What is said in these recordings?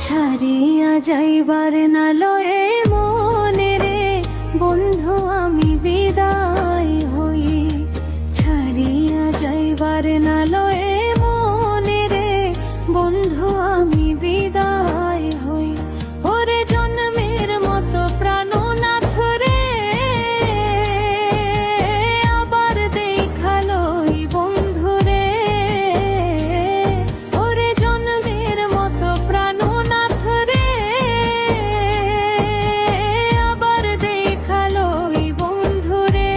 ছাড়িয়া যাইবার না লয়ে মনে রে বন্ধু আমি বিদায় হই। ছাড়িয়া যাইবার না লয়ে মনে রে বন্ধু আমি বিদায় হই। ওরে জন্মের মতো প্রাণনাথ রে আবার দেখালই বন্ধু রে। ওরে জন্মের মতো প্রাণনাথ রে আবার দেখালই বন্ধু রে।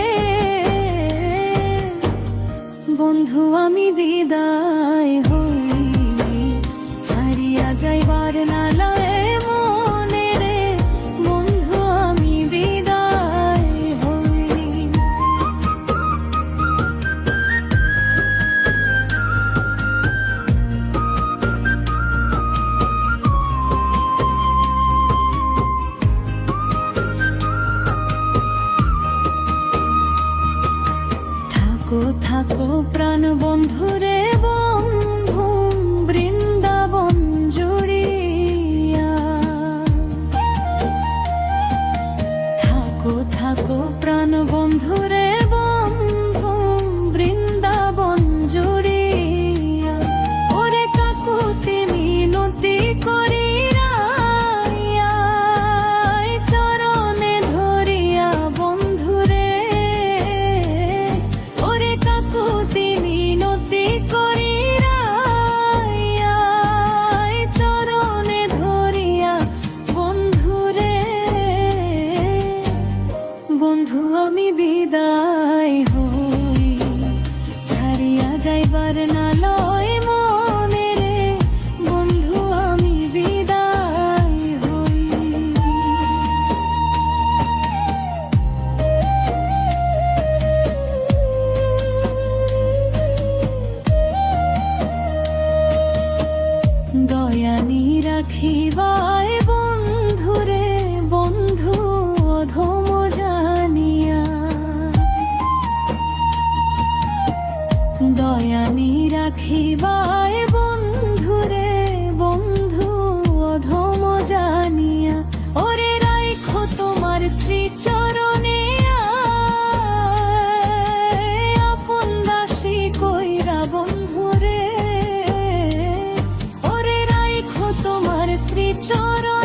বন্ধু আমি বিদায় হই, ছাড়িয়া যাইবার না লয়ে মনে রে বন্ধু আমি বিদায় হই। থাকো থাকো প্রাণ বন্ধুরে বন্ধু বৃন্দাবন জুড়িয়া। থাকো থাকো প্রাণ বন্ধুরে বন্ধু বৃন্দাবন জুড়িয়া। ওরে কাকুতি মিনতি করি রাইয়া, চরণে ধরিয়া বন্ধুরে। ওরে কাকুতি মিনতি করি রাইয়া, চরণে ধরিয়া বন্ধুরে। বন্ধু আমি বিদায় হই, ছাড়িয়া যাইবার না লয় মনে রে বন্ধু আমি বিদায় হই। দয়ানি রাখিবায় বন্ধুরে বন্ধু অধম জানিয়া। দয়ানি রাখিবায় বন্ধুরে বন্ধু অধম জানিয়া। ওরে রাইখো তোমার শ্রীচরণে আপন দাসী কইরা বন্ধুরে। ওরে রাইখো তোমার শ্রীচরণে